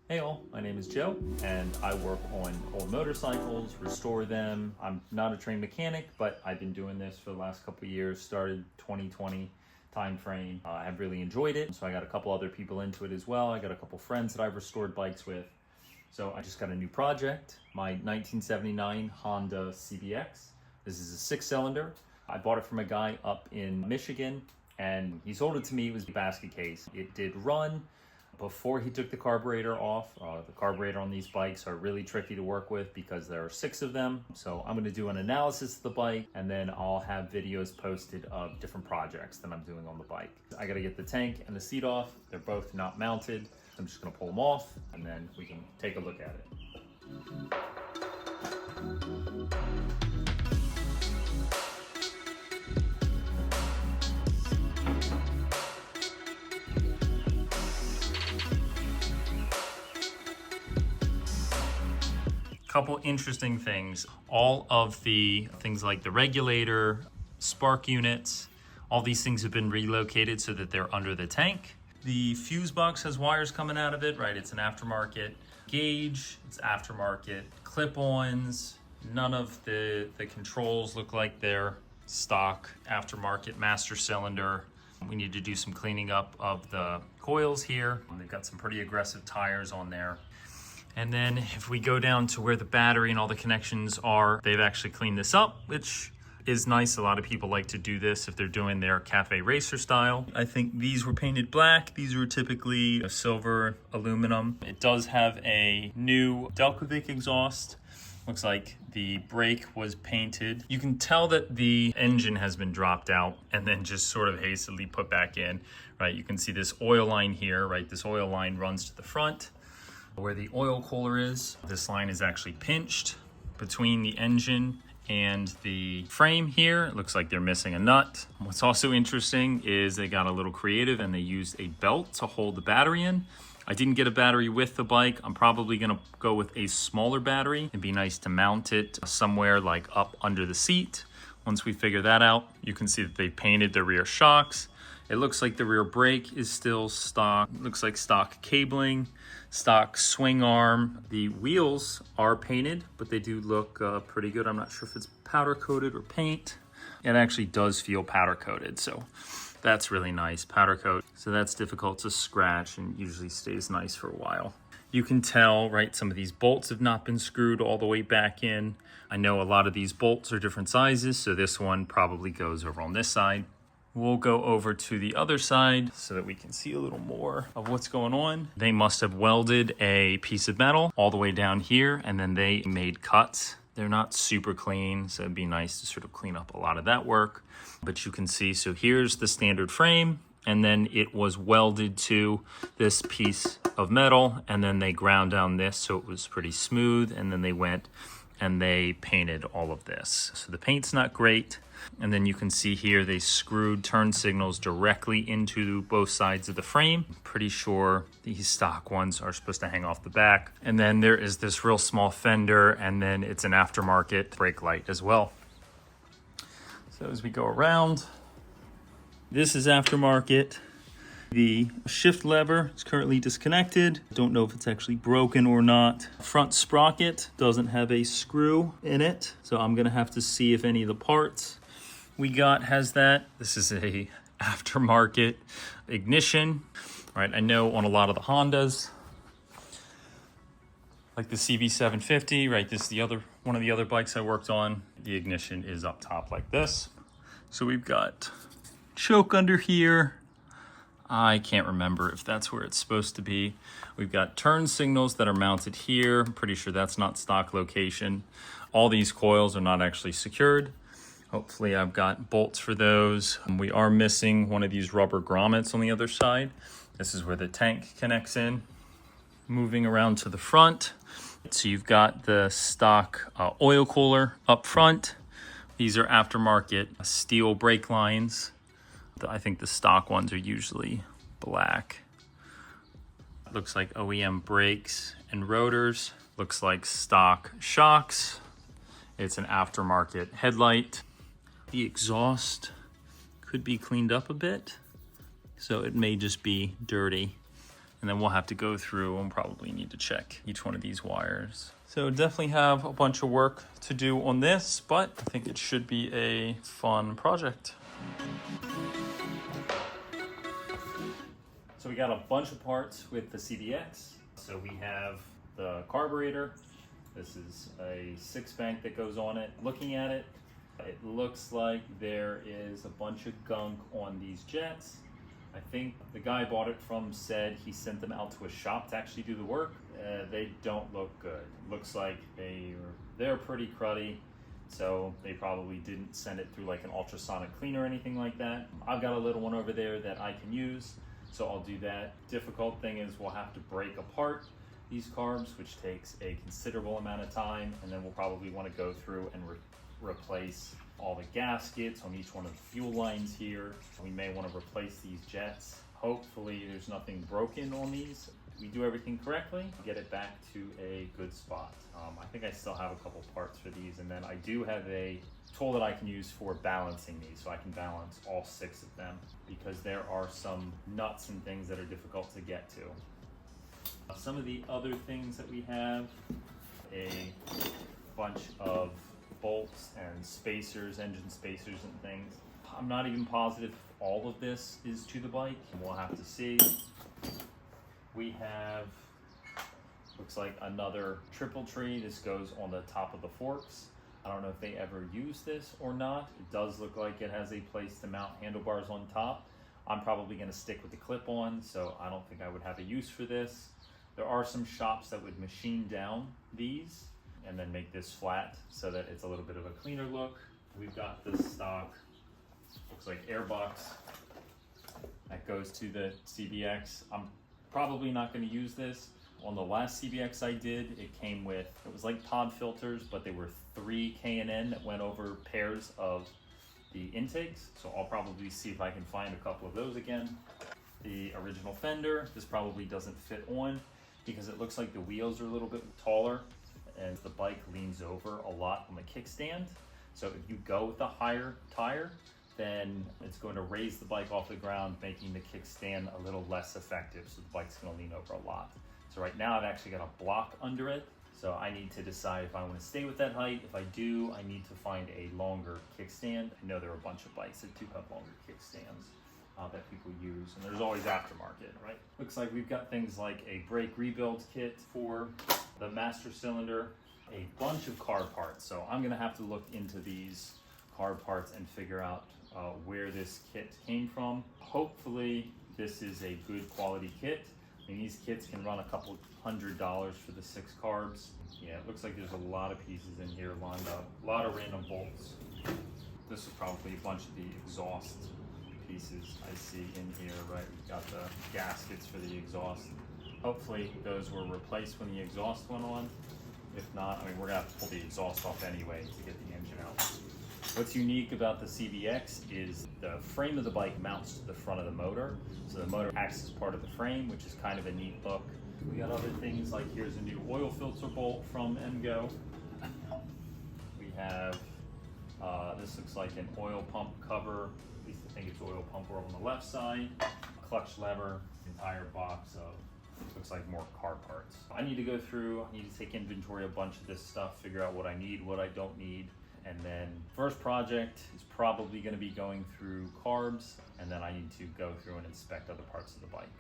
Hey all, my name is Joe and I work on old motorcycles, restore them. I'm not a trained mechanic, but I've been doing this for the last couple of years, started 2020 time frame. I've really enjoyed it. So I got a couple other people into it as well. I got a couple friends that I've restored bikes with. So I just got a new project, my 1979 Honda CBX. This is a 6-cylinder. I bought it from a guy up in Michigan and he sold it to me. It was a basket case. It did run before he took the carburetor off. The carburetor on these bikes are really tricky to work with because there are 6 of them. So I'm going to do an analysis of the bike and then I'll have videos posted of different projects that I'm doing on the bike. I got to get the tank and the seat off. They're both not mounted. I'm just going to pull them off and then we can take a look at it. Couple interesting things. All of the things like the regulator, spark units, all these things have been relocated so that they're under the tank. The fuse box has wires coming out of it, right? It's an aftermarket gauge, it's aftermarket clip-ons. None of the controls look like they're stock aftermarket master cylinder. We need to do some cleaning up of the coils here. They've got some pretty aggressive tires on there. And then if we go down to where the battery and all the connections are, they've actually cleaned this up, which is nice. A lot of people like to do this if they're doing their cafe racer style. I think these were painted black. These were typically a silver aluminum. It does have a new Delcovic exhaust. Looks like the brake was painted. You can tell that the engine has been dropped out and then just sort of hastily put back in, right? You can see this oil line here, right? This oil line runs to the front. Where the oil cooler is, this line is actually pinched between the engine and the frame here. It looks like they're missing a nut. What's also interesting is they got a little creative and they used a belt to hold the battery in. I didn't get a battery with the bike. I'm probably gonna go with a smaller battery. It'd be nice to mount it somewhere like up under the seat. Once we figure that out, you can see that they painted the rear shocks. It looks like the rear brake is still stock. It looks like stock cabling, stock swing arm. The wheels are painted, but they do look pretty good. I'm not sure if it's powder coated or paint. It actually does feel powder coated, so that's really nice, powder coat. So that's difficult to scratch and usually stays nice for a while. You can tell, right, some of these bolts have not been screwed all the way back in. I know a lot of these bolts are different sizes, so this one probably goes over on this side. We'll go over to the other side so that we can see a little more of what's going on. They must have welded a piece of metal all the way down here and then they made cuts. They're not super clean, so it'd be nice to sort of clean up a lot of that work. But you can see, so here's the standard frame and then it was welded to this piece of metal and then they ground down this so it was pretty smooth and then they went and they painted all of this. So the paint's not great. And then you can see here they screwed turn signals directly into both sides of the frame. I'm pretty sure these stock ones are supposed to hang off the back. And then there is this real small fender and then it's an aftermarket brake light as well. So as we go around, this is aftermarket. The shift lever is currently disconnected. Don't know if it's actually broken or not. Front sprocket doesn't have a screw in it, so I'm gonna have to see if any of the parts we got has that. This is a aftermarket ignition, right? I know on a lot of the Hondas, like the CB750, right? This is the other one of the other bikes I worked on. The ignition is up top like this. So we've got choke under here. I can't remember if that's where it's supposed to be. We've got turn signals that are mounted here. I'm pretty sure that's not stock location. All these coils are not actually secured. Hopefully I've got bolts for those. We are missing one of these rubber grommets on the other side. This is where the tank connects in. Moving around to the front. So you've got the stock oil cooler up front. These are aftermarket steel brake lines. I think the stock ones are usually black. Looks like OEM brakes and rotors. Looks like stock shocks. It's an aftermarket headlight. The exhaust could be cleaned up a bit, so it may just be dirty. And then we'll have to go through and probably need to check each one of these wires. So definitely have a bunch of work to do on this, but I think it should be a fun project. So we got a bunch of parts with the CBX. So we have the carburetor. This is a 6-bank that goes on it. Looking at it, it looks like there is a bunch of gunk on these jets. I think the guy I bought it from said he sent them out to a shop to actually do the work. They don't look good. Looks like they're pretty cruddy, so they probably didn't send it through like an ultrasonic cleaner or anything like that. I've got a little one over there that I can use, so I'll do that. Difficult thing is we'll have to break apart these carbs, which takes a considerable amount of time, and then we'll probably want to go through and replace all the gaskets on each one of the fuel lines here. We may want to replace these jets. Hopefully there's nothing broken on these. We do everything correctly, get it back to a good spot. I think I still have a couple parts for these, and then I do have a tool that I can use for balancing these, so I can balance all 6 of them, because there are some nuts and things that are difficult to get to. Some of the other things that we have, a bunch of bolts and spacers, engine spacers and things. I'm not even positive if all of this is to the bike, and we'll have to see. We have, looks like another triple tree. This goes on the top of the forks. I don't know if they ever use this or not. It does look like it has a place to mount handlebars on top. I'm probably going to stick with the clip-on, so I don't think I would have a use for this. There are some shops that would machine down these and then make this flat so that it's a little bit of a cleaner look. We've got this stock, looks like airbox that goes to the CBX. I'm probably not going to use this. On the last CBX I did, it came with, it was like pod filters, but they were 3 K&N that went over pairs of the intakes. So I'll probably see if I can find a couple of those again. The original fender, this probably doesn't fit on because it looks like the wheels are a little bit taller and the bike leans over a lot on the kickstand. So if you go with a higher tire, then it's going to raise the bike off the ground, making the kickstand a little less effective. So the bike's going to lean over a lot. So right now I've actually got a block under it. So I need to decide if I want to stay with that height. If I do, I need to find a longer kickstand. I know there are a bunch of bikes that do have longer kickstands that people use, and there's always aftermarket, right? Looks like we've got things like a brake rebuild kit for the master cylinder, a bunch of car parts. So I'm gonna have to look into these car parts and figure out where this kit came from. Hopefully this is a good quality kit. I mean, these kits can run a couple $100 for the 6 carbs. Yeah, it looks like there's a lot of pieces in here lined up, a lot of random bolts. This is probably a bunch of the exhaust pieces I see in here, right? We've got the gaskets for the exhaust. Hopefully those were replaced when the exhaust went on. If not, I mean, we're gonna have to pull the exhaust off anyway to get the engine out. What's unique about the CBX is the frame of the bike mounts to the front of the motor. So the motor acts as part of the frame, which is kind of a neat look. We got other things like here's a new oil filter bolt from MGO. We have, this looks like an oil pump cover. At least I think it's oil pump over on the left side. Clutch lever, entire box of, looks like more car parts. I need to go through, I need to take inventory of a bunch of this stuff, figure out what I need, what I don't need. And then first project is probably going to be going through carbs, and then I need to go through and inspect other parts of the bike.